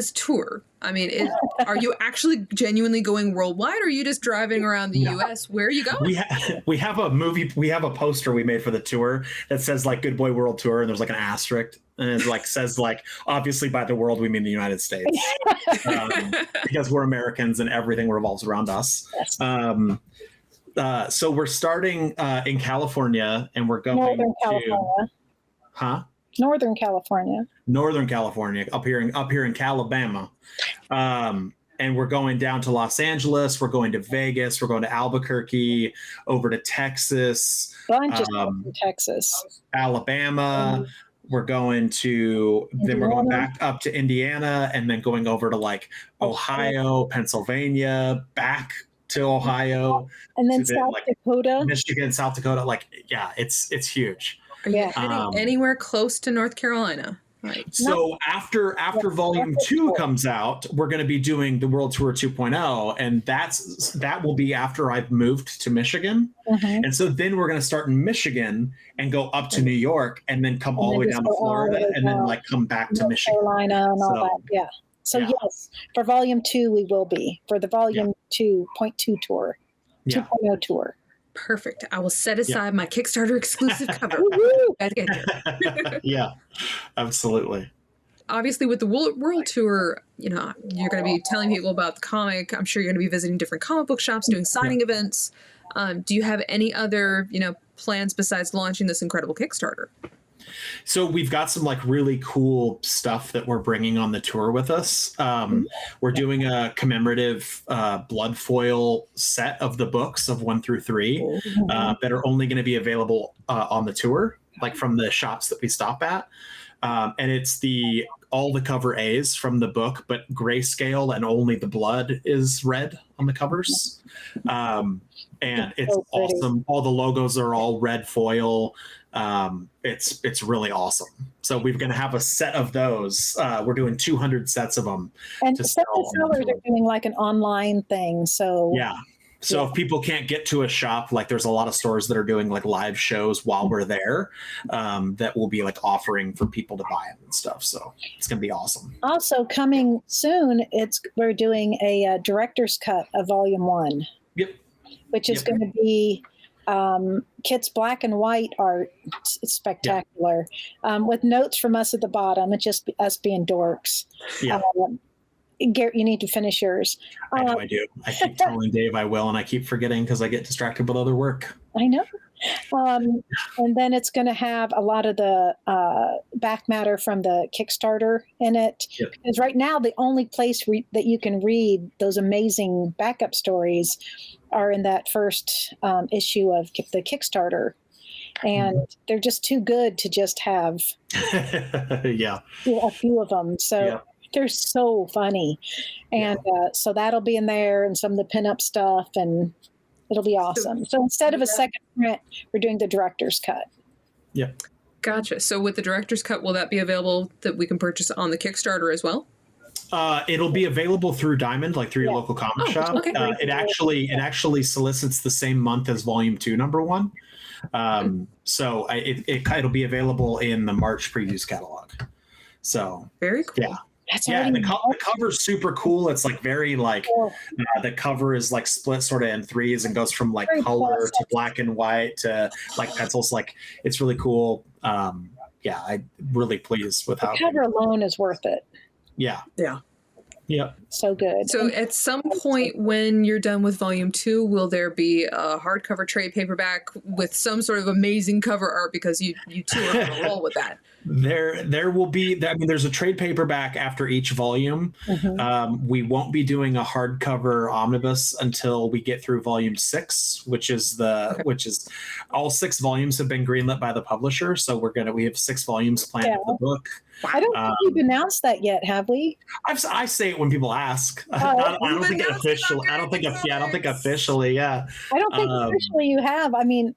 this tour? I mean, are you actually genuinely going worldwide, or are you just driving around the U.S.? Where are you going? We have a movie. We have a poster we made for the tour that says like Good Boy World Tour, and there's like an asterisk, and it like says like obviously by the world we mean the United States, because we're Americans and everything revolves around us. So we're starting in California, and we're going Northern California. Northern California, up here in Calabama. And we're going down to Los Angeles. We're going to Vegas. We're going to Albuquerque, over to Texas. Blanch is from Texas. Alabama. We're going to, then we're going back up to Indiana, and then going over to like Ohio, Pennsylvania, back to Ohio. And then South Dakota. Michigan, South Dakota. Like, yeah, it's huge. Are you heading anywhere close to North Carolina? Right. So after Volume 2 comes out, we're going to be doing the World Tour 2.0, and that will be after I've moved to Michigan. And so then we're going to start in Michigan and go up to New York, and then come all the way down to Florida, and then like come back to Michigan. Carolina and all that. Yeah. So yes, for Volume 2 we will be for the Volume 2.2 tour, 2.0 tour. Perfect. I will set aside my Kickstarter exclusive cover. Yeah, absolutely. Obviously, with the World Tour, you're going to be telling people about the comic. I'm sure you're going to be visiting different comic book shops, doing signing events. Do you have any other, plans besides launching this incredible Kickstarter? So we've got some like really cool stuff that we're bringing on the tour with us. We're doing a commemorative blood foil set of the books of 1 through 3 that are only going to be available on the tour, like from the shops that we stop at. And it's all the cover A's from the book, but grayscale, and only the blood is red on the covers. And it's awesome. All the logos are all red foil. It's really awesome. So we're going to have a set of those. We're doing 200 sets of them. And some of the sellers are doing like an online thing. So So if people can't get to a shop, like there's a lot of stores that are doing like live shows while we're there, that will be like offering for people to buy them and stuff. So it's going to be awesome. Also coming soon, we're doing a director's cut of Volume 1. Yep. Which is going to be Kit's black and white art. It's spectacular. With notes from us at the bottom. It's just us being dorks. Yeah. Garrett, you need to finish yours. I know I do. I keep telling Dave I will, and I keep forgetting because I get distracted with other work. I know. And then it's going to have a lot of the back matter from the Kickstarter in it. Yep. Because right now, the only place that you can read those amazing backup stories are in that first issue of the Kickstarter. And they're just too good to just have a few of them. So they're so funny. And so that'll be in there, and some of the pinup stuff, and it'll be awesome. So instead of a second print, we're doing the director's cut. Yeah. Gotcha. So with the director's cut, will that be available that we can purchase on the Kickstarter as well? It'll be available through Diamond, like through your local comic shop. Okay. It actually solicits the same month as Volume 2, number 1. So it'll be available in the March previews catalog. So very cool. Yeah. The cover's super cool. It's like very like the cover is like split sort of in 3s and goes from like color to black and white to like pencils. Like it's really cool. I'm really pleased with how the cover alone is worth it. Yeah. So good. So at some point when you're done with Volume 2, will there be a hardcover trade paperback with some sort of amazing cover art, because you two are going to roll with that? There will be. I mean, there's a trade paperback after each volume. We won't be doing a hardcover omnibus until we get through Volume 6, which is all 6 volumes have been greenlit by the publisher. So we have 6 volumes planned for the book. I don't think we've announced that yet, have we? I say it when people ask. I don't think officially. I don't think officially. Yeah. I don't think officially you have. I mean,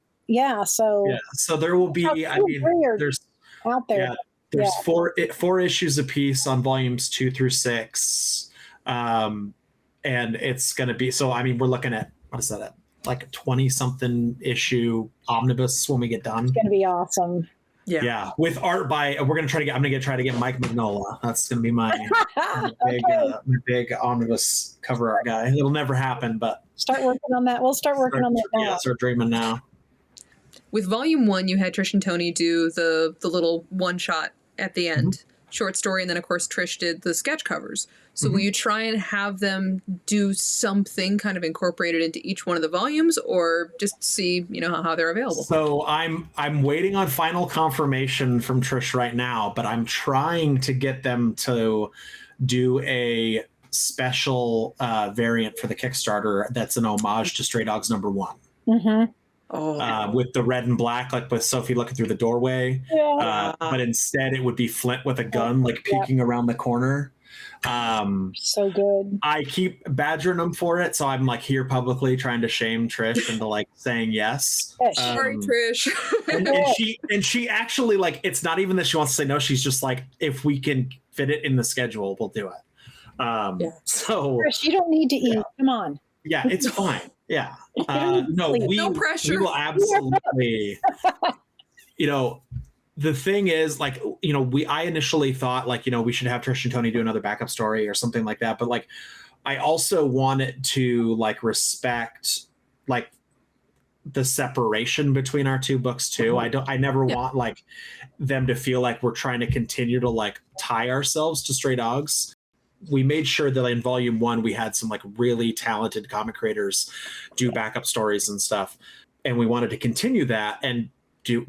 so. Yeah. So there will be. I mean, there's out there. There's 4 issues apiece on Volumes 2 through 6, and it's going to be. So I mean, we're looking at what is that? Like a 20-something issue omnibus when we get done. It's going to be awesome. Yeah, with art by I'm gonna try to get Mike Mignola. That's gonna be my big omnibus cover art guy. It'll never happen, but start working on that. We'll start working on that now. Yeah, start dreaming now. With volume 1, you had Trish and Tony do the little one shot at the end, short story, and then of course Trish did the sketch covers. So will you try and have them do something kind of incorporated into each one of the volumes, or just see, how they're available? So I'm waiting on final confirmation from Trish right now, but I'm trying to get them to do a special variant for the Kickstarter that's an homage to Stray Dogs #1. With the red and black, like with Sophie looking through the doorway. But instead it would be Flint with a gun, like peeking around the corner. So good. I keep badgering them for it, so I'm like here publicly trying to shame Trish into like saying yes. Sorry, Trish. and she actually, like, it's not even that she wants to say no. She's just like, if we can fit it in the schedule, we'll do it. So Trish, you don't need to eat. Come on. Yeah, it's fine. Yeah. No pressure. We will absolutely. The thing is, like, I initially thought, like, we should have Trish and Tony do another backup story or something like that. But like, I also wanted to like respect like the separation between our two books too. I never want like them to feel like we're trying to continue to like tie ourselves to Stray Dogs. We made sure that in volume 1, we had some like really talented comic creators do backup stories and stuff. And we wanted to continue that and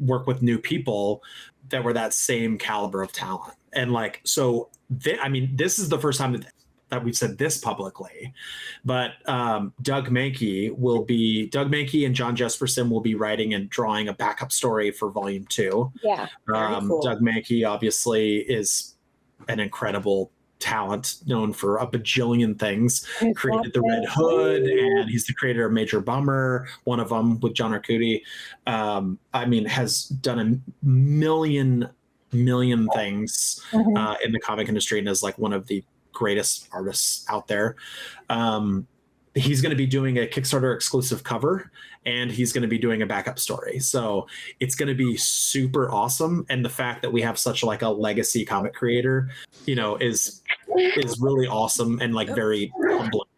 work with new people that were that same caliber of talent. And like, so this is the first time that we've said this publicly, but Doug Mahnke and John Jespersen will be writing and drawing a backup story for volume 2. Yeah. Cool. Doug Mahnke obviously is an incredible talent, known for a bajillion things. Created the Red Hood, and he's the creator of Major Bummer, one of them with John Arcudi. Has done a million things in the comic industry, and is like one of the greatest artists out there. He's going to be doing a Kickstarter exclusive cover, and he's going to be doing a backup story. So it's going to be super awesome. And the fact that we have such like a legacy comic creator, is really awesome and like very humbling.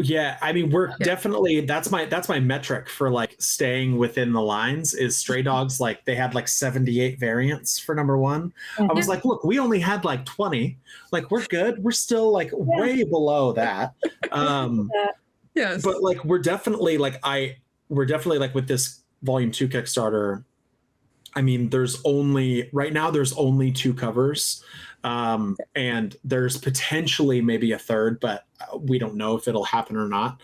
Yeah, we're definitely, that's my metric for like staying within the lines is Stray Dogs. Like they had like 78 variants for #1. I was like, look, we only had like 20. Like we're good. We're still like way below that. Yes. But like we're definitely like with this volume 2 Kickstarter. There's only 2 covers. And there's potentially maybe a third, but we don't know if it'll happen or not.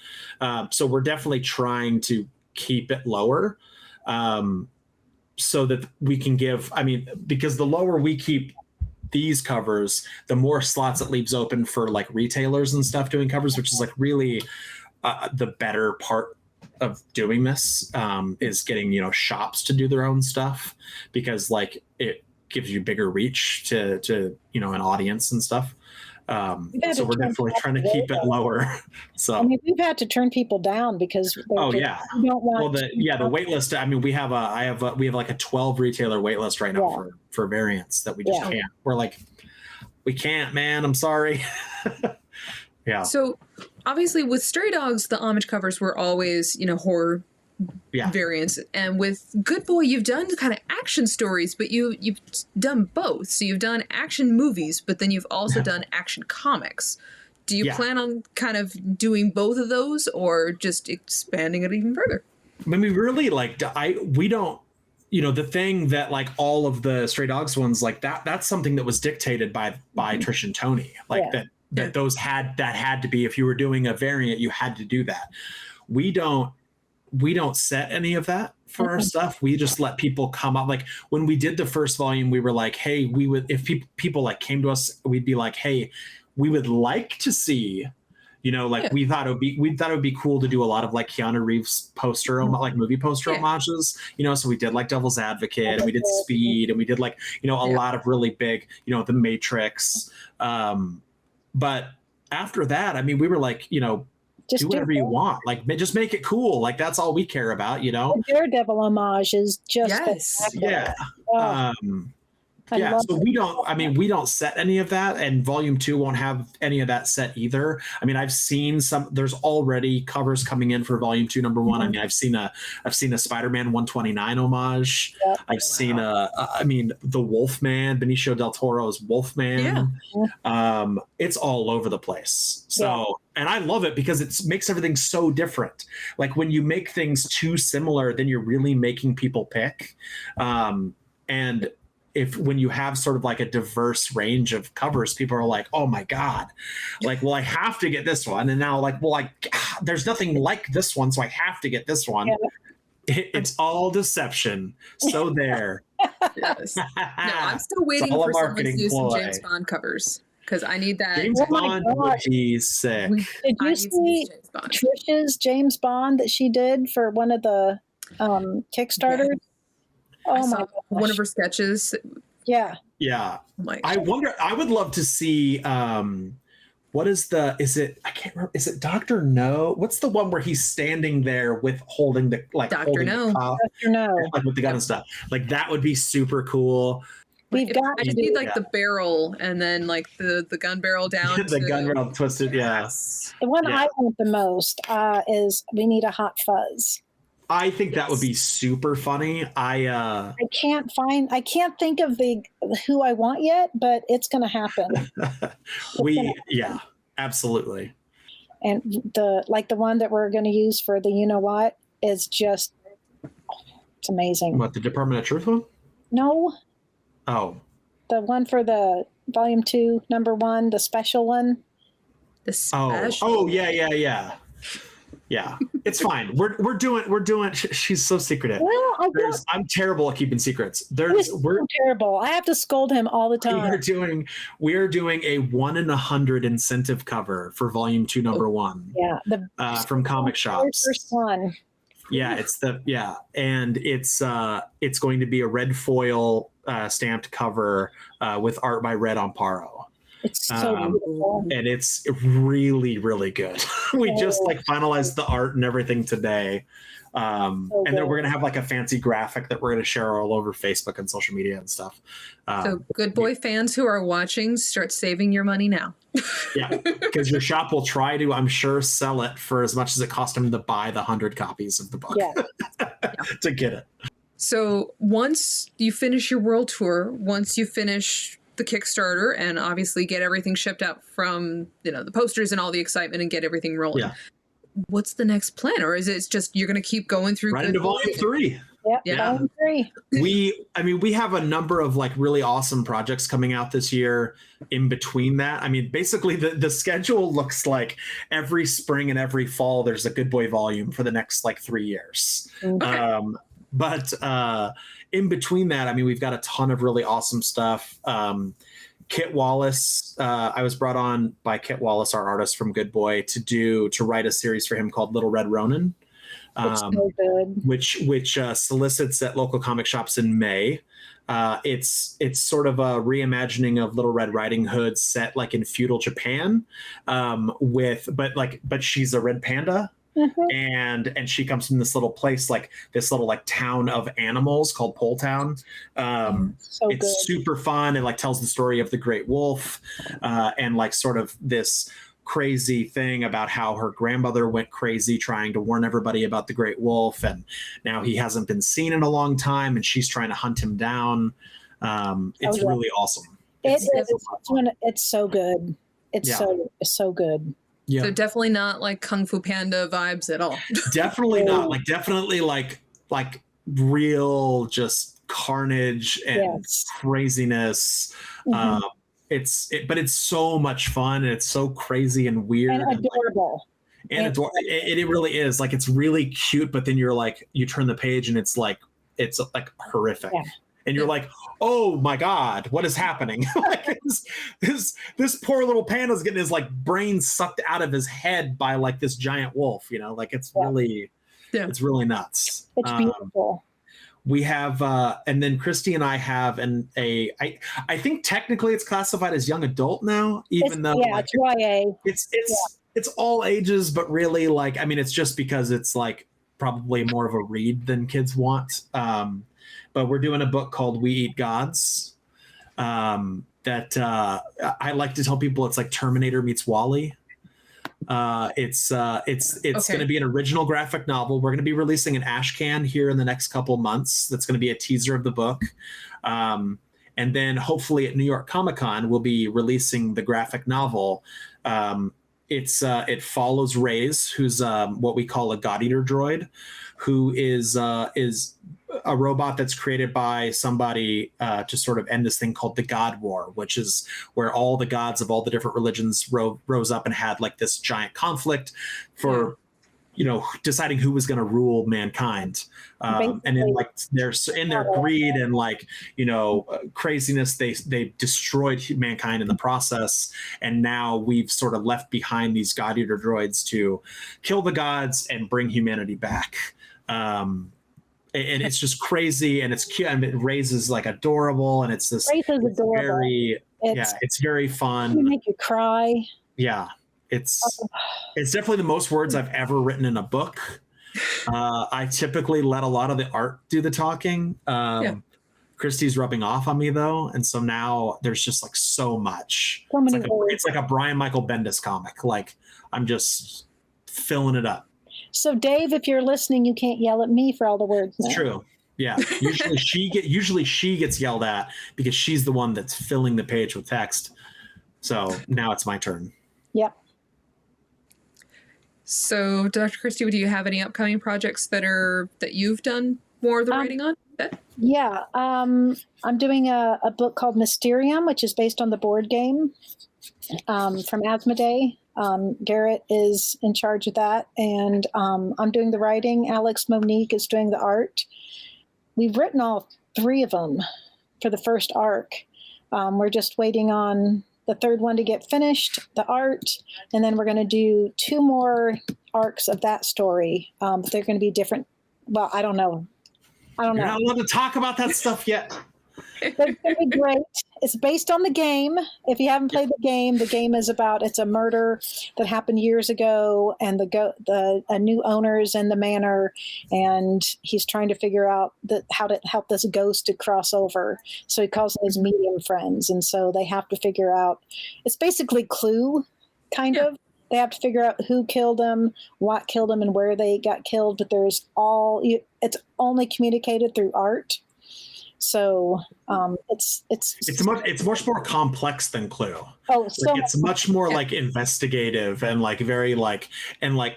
So we're definitely trying to keep it lower, so that we can give, because the lower we keep these covers, the more slots it leaves open for like retailers and stuff doing covers, which is like really the better part of doing this, is getting, shops to do their own stuff, because like it gives you bigger reach to an audience and stuff. So we're definitely trying to keep it lower. So we've had to turn people down because the wait list. We have like a 12 retailer wait list right now for variants that we just can't. We're like, we can't, man. I'm sorry. Yeah. So obviously with Stray Dogs, the homage covers were always, horror variants. And with Good Boy, you've done kind of action stories, but you've done both. So you've done action movies, but then you've also done action comics. Do you plan on kind of doing both of those, or just expanding it even further? We really we don't, the thing that like all of the Stray Dogs ones, like that's something that was dictated by Trish and Tony, like that those had to be, if you were doing a variant, you had to do that. We don't set any of that for our stuff. We just let people come up. Like when we did the first volume, we were like, hey, we would, if people like came to us, we'd be like, hey, we would like to see, we thought it would be cool to do a lot of like Keanu Reeves poster, like movie poster homages, so we did like Devil's Advocate, and we did Speed, and we did like, a lot of really big, The Matrix. But after that, we were like, just do whatever you want. Like, just make it cool. Like, that's all we care about, The Daredevil homage is just Yeah, so we don't set any of that, and volume 2 won't have any of that set either. I mean, I've seen there's already covers coming in for volume 2 number 1. I mean, I've seen a Spider-Man 129 homage. Yep. I've seen the Wolfman, Benicio del Toro's Wolfman. Yeah. It's all over the place. So, and I love it because it makes everything so different. Like when you make things too similar, then you're really making people pick. And when you have sort of like a diverse range of covers, people are like, oh my God, like, well, I have to get this one. And now like, well, there's nothing like this one, so I have to get this one. Yeah. It's all deception. So there. Yes. No, I'm still waiting for someone to do some James Bond covers because I need that. James Bond would be sick. Did you see Trish's James Bond that she did for one of the Kickstarters? Yeah. Oh my gosh. One of her sketches. Yeah. Yeah. I wonder, I would love to see what is I can't remember, is it Dr. No? What's the one where he's standing there with holding the Dr. No. Dr. No. Like with the gun and stuff. Like that would be super cool. I just need the barrel and then like the gun barrel down. The gun barrel twisted, yeah. The one I want the most is we need a hot fuzz. I think that would be super funny. I can't think of who I want yet, but it's going to happen. Absolutely. And the one that we're going to use for the you know what is just it's amazing. What, the Department of Truth one? No. Oh. The one for the volume 2, number 1, the special one. The special. Oh yeah. Yeah, it's fine. We're doing. She's so secretive. Well, I'm terrible at keeping secrets. We're terrible. I have to scold him all the time. We are doing a 1 in 100 incentive cover for volume 2, number 1. Yeah, from comic shops. First one. Yeah, and it's going to be a red foil stamped cover with art by Red Amparo. It's so beautiful. And it's really, really good. We just finalized the art and everything today. And then we're going to have a fancy graphic that we're going to share all over Facebook and social media and stuff. So Good Boy fans who are watching, start saving your money now. Yeah, because your shop will try to, I'm sure, sell it for as much as it cost them to buy the 100 copies of the book to get it. So once you finish your world tour, once you finish the Kickstarter and obviously get everything shipped out from the posters and all the excitement and get everything rolling. Yeah. What's the next plan? Or is it just you're going to keep going through right into volume 3? Yep, yeah. Volume 3. We have a number of really awesome projects coming out this year in between that. I mean, basically the schedule looks like every spring and every fall there's a Good Boy volume for the next 3 years. Okay. But in between that, I mean, we've got a ton of really awesome stuff. Kit Wallace, I was brought on by Kit Wallace, our artist from Good Boy, to write a series for him called Little Red Ronin, so good. which solicits at local comic shops in May. It's sort of a reimagining of Little Red Riding Hood set in feudal Japan, but she's a red panda. Mm-hmm. And she comes from this little place, this little town of animals called Pole Town. It's good. Super fun. It tells the story of the Great Wolf, and sort of this crazy thing about how her grandmother went crazy trying to warn everybody about the Great Wolf, and now he hasn't been seen in a long time, and she's trying to hunt him Down. It's really awesome. It's so good. It's so good. Yeah. So definitely not Kung Fu Panda vibes at all. Definitely not. Definitely real just carnage and craziness. Mm-hmm. But it's so much fun and it's so crazy and weird and adorable. It really is. It's really cute, but then you turn the page and it's horrific. Yeah. And you're oh my God, what is happening? This poor little panda's getting his brain sucked out of his head by this giant wolf, it's really nuts. It's beautiful. We have, and then Christy and I have I think technically it's classified as young adult now, even though it's YA. It's all ages, but really it's just because it's probably more of a read than kids want. But we're doing a book called We Eat Gods. That I like to tell people it's like Terminator meets Wall-E. It's going to be an original graphic novel. We're going to be releasing an ash can here in the next couple months. That's going to be a teaser of the book. And then hopefully at New York Comic Con, we'll be releasing the graphic novel. It follows Reyes, who's what we call a God Eater droid, who is a robot that's created by somebody to sort of end this thing called the God War, which is where all the gods of all the different religions rose up and had like this giant conflict for, deciding who was going to rule mankind. And then like in their greed and like, craziness, they destroyed mankind in the process. And now we've sort of left behind these God Eater droids to kill the gods and bring humanity back. And it's just crazy, and it's cute, and it raises like adorable, and it's this it's very fun. You make you cry. Yeah, it's definitely the most words I've ever written in a book. I typically let a lot of the art do the talking. Christy's rubbing off on me though, and so now there's just like so much. It's like a Brian Michael Bendis comic. Like I'm just filling it up. So, Dave, if you're listening, you can't yell at me for all the words. It's true. Yeah. Usually she gets yelled at because she's the one that's filling the page with text. So now it's my turn. Yep. So, Dr. Christy, do you have any upcoming projects that you've done more of the writing on? Yeah. I'm doing a book called Mysterium, which is based on the board game from Asmodee. Garrett is in charge of that, and I'm doing the writing. Alex Monique is doing the art. We've written all 3 of them for the first arc. We're just waiting on the 3rd one to get finished, the art, and then we're going to do 2 more arcs of that story. But they're going to be different. Well, I don't know. You're not allowed to talk about that stuff yet. It's going to be great. It's based on the game. If you haven't played the game is about, it's a murder that happened years ago, and a new owner's in the manor, and he's trying to figure out how to help this ghost to cross over. So he calls his medium friends, and so they have to figure out. It's basically Clue, kind of. They have to figure out who killed him, what killed him, and where they got killed. But it's only communicated through art. So it's much more complex than Clue. Oh, so it's much more like investigative and like very like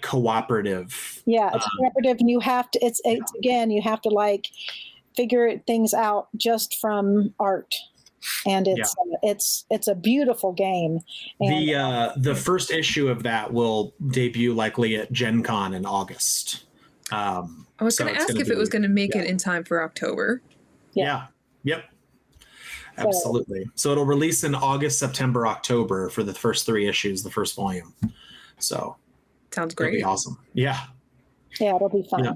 cooperative. Yeah, it's cooperative, and you have to. It's again, you have to like figure things out just from art, and it's a beautiful game. And the first issue of that will debut likely at Gen Con in August. I was going to ask if it was going to make it in time for October. Yeah. Yep. Absolutely. So it'll release in August, September, October for the first 3 issues, the first volume. So sounds great. It'll be awesome. Yeah. Yeah, it'll be fun.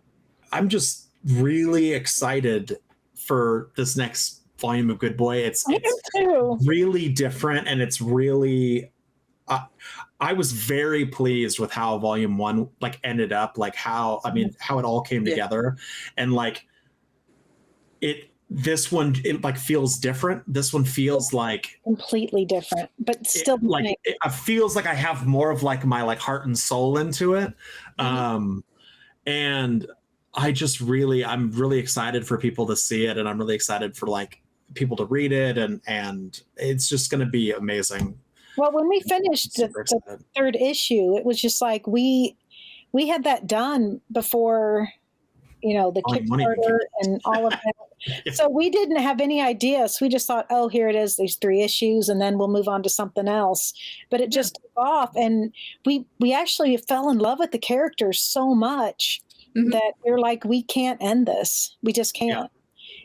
I'm just really excited for this next volume of Good Boy. It's really different, and it's really I was very pleased with how volume 1 like ended up, like how it all came together, and like this one, it like feels different. This one feels like completely different, but still it feels like I have more of like my like heart and soul into it. And I'm really excited for people to see it, and I'm really excited for like people to read it, and it's just going to be amazing. Well, when we finished the 3rd issue, it was just like we had that done before, the Kickstarter and all of that. So we didn't have any idea. So we just thought, oh, here it is, these 3 issues, and then we'll move on to something else. But it just took off, and we actually fell in love with the characters so much that we're like, we can't end this. We just can't.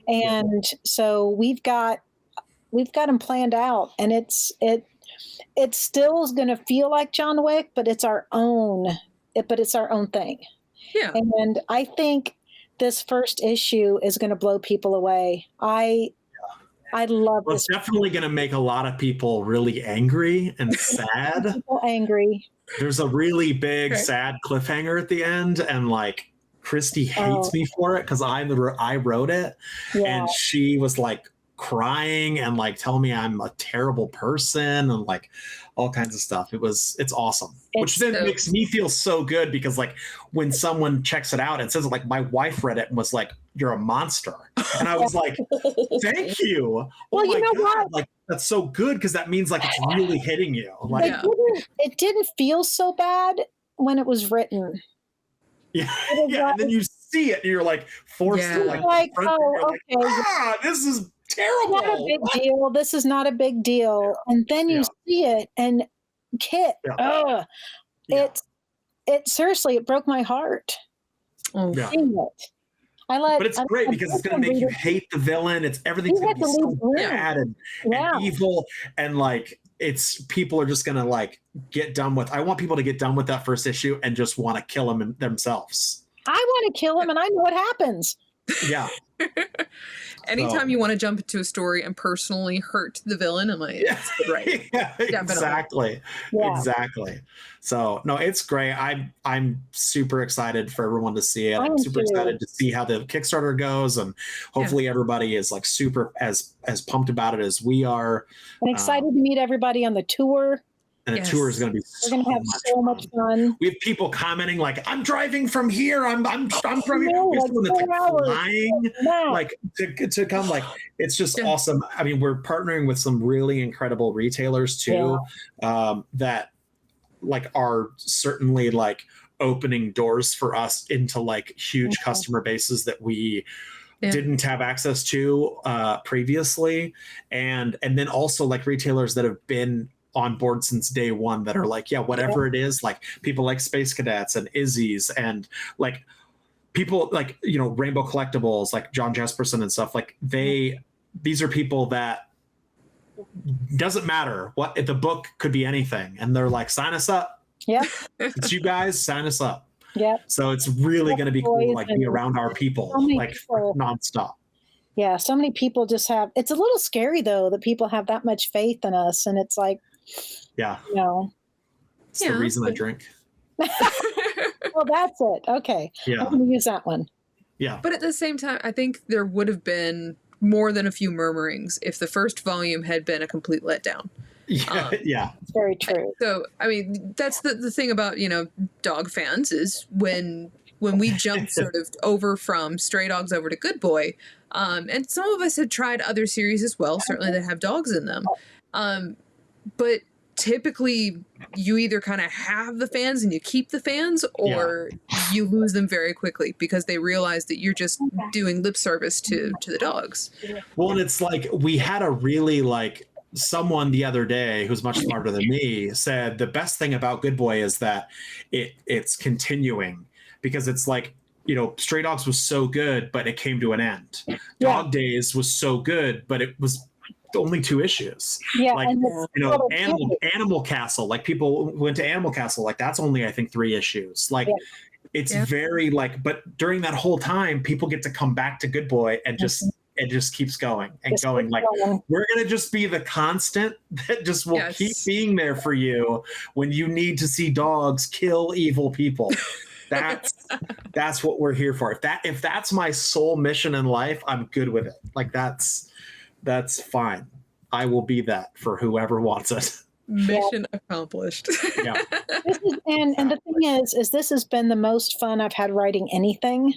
Yeah. And so we've got them planned out, and it still is going to feel like John Wick, but it's our own thing. Yeah. And I think this first issue is going to blow people away. I love this. It's definitely going to make a lot of people really angry and sad. People angry. There's a really big, sad cliffhanger at the end, and like, Christy hates me for it because I wrote it, and she was like crying and like telling me I'm a terrible person and like all kinds of stuff. It's awesome, which then makes me feel so good because like when someone checks it out and says like my wife read it and was like, "You're a monster," and I was like, "Thank you." Well, you know what? Like that's so good because that means like it's really hitting you. Like it didn't feel so bad when it was written. Yeah, and then you see it and you're like forced to like okay, this is terrible. It's not a big deal. This is not a big deal. And then you see it and Kit, it seriously, it broke my heart. Yeah. But it's great because it's going to make you hate the villain. It's everything's going to be so bad and evil, and like people are just going to like get done with. I want people to get done with that first issue and just want to kill him themselves. I want to kill him, and I know what happens. Yeah. Anytime you want to jump into a story and personally hurt the villain, I'm like, right. Exactly. So no, it's great. I'm super excited for everyone to see it. I'm super excited to see how the Kickstarter goes, and hopefully everybody is like super as pumped about it as we are. I'm excited to meet everybody on the tour. And the tour is going to be We're going to have so much fun. We have people commenting like, "I'm driving from here. I'm from here." Flying, like to come. Like it's just awesome. I mean, we're partnering with some really incredible retailers too, that like are certainly like opening doors for us into like huge customer bases that we didn't have access to previously, and then also like retailers that have been on board since day one that are like, whatever it is, like people like Space Cadets and Izzy's and like people like, Rainbow Collectibles, like John Jespersen and stuff, like these are people that doesn't matter what, if the book could be anything. And they're like, sign us up. Yeah. It's you guys, sign us up. Yeah. So it's really going to be cool to like be around our people like nonstop. Yeah. So many people just it's a little scary though, that people have that much faith in us. And it's like, it's the reason I drink. Well, that's it. Okay. Yeah. I'm going to use that one. Yeah. But at the same time, I think there would have been more than a few murmurings if the first volume had been a complete letdown. Yeah. It's very true. So, I mean, that's the thing about, dog fans is when we jumped sort of over from Stray Dogs over to Good Boy, and some of us had tried other series as well, certainly that have dogs in them. But typically you either kind of have the fans and you keep the fans, or you lose them very quickly because they realize that you're just doing lip service to the dogs. Well, and it's like we had a really like someone the other day who's much smarter than me said the best thing about Good Boy is that it's continuing, because it's like, Stray Dogs was so good, but it came to an end. Dog Days was so good, but it was only 2 issues. Like, Animal Castle, like people went to Animal Castle, like that's only, I think, 3 issues. Like it's very like, but during that whole time, people get to come back to Good Boy and it just keeps going and going. Like we're going to just be the constant that just will keep being there for you when you need to see dogs kill evil people. That's what we're here for. If that's my sole mission in life, I'm good with it. Like that's fine. I will be that for whoever wants it. Mission accomplished. Yeah. And the thing is this has been the most fun I've had writing anything.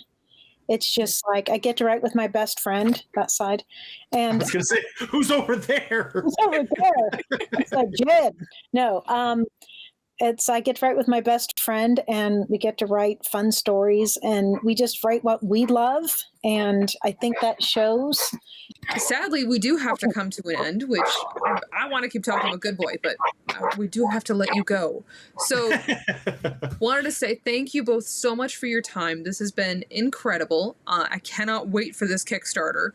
It's just like I get to write with my best friend that side, and I was going to say, who's over there? Who's over there? It's like Jed. No, I get to write with my best friend, and we get to write fun stories, and we just write what we love, and I think that shows. Sadly, we do have to come to an end, which I want to keep talking about Good Boy, but we do have to let you go. So wanted to say thank you both so much for your time. This has been incredible. I cannot wait for this Kickstarter.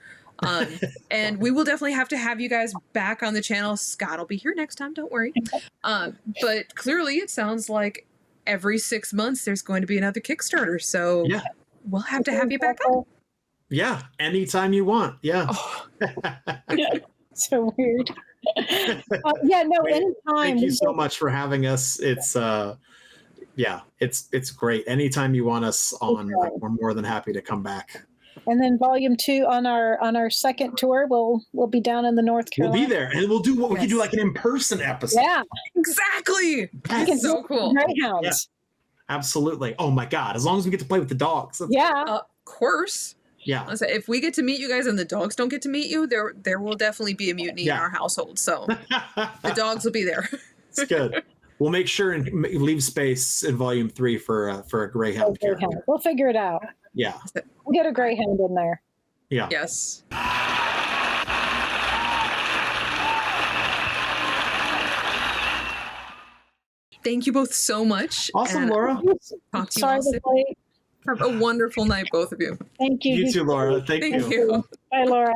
And we will definitely have to have you guys back on the channel. Scott will be here next time, don't worry. But clearly it sounds like every 6 months there's going to be another Kickstarter, so we'll have to have you back on. Yeah, anytime you want. Yeah. So weird. Anytime. Thank you so much for having us. It's Yeah, it's great. Anytime you want us on, like, we're more than happy to come back. And then volume 2 on our second tour, we'll be down in the North Carolina. We'll be there, and we'll do what we can do, like an in-person episode. Yeah, Exactly. Yes. That's so cool. Greyhounds. Yeah, absolutely. Oh my God! As long as we get to play with the dogs. Yeah. Of course. Yeah. I'll say, if we get to meet you guys and the dogs don't get to meet you, there will definitely be a mutiny in our household. So the dogs will be there. It's good. We'll make sure and leave space in volume 3 for a Greyhound character. We'll figure it out. Yeah. We'll get a Greyhound in there. Yeah. Yes. Thank you both so much. Awesome, and Laura. Talk to you Sorry all to soon. wait. Have a wonderful night, both of you. Thank you. You too, Laura. Thank you. Thank you. Bye, Laura.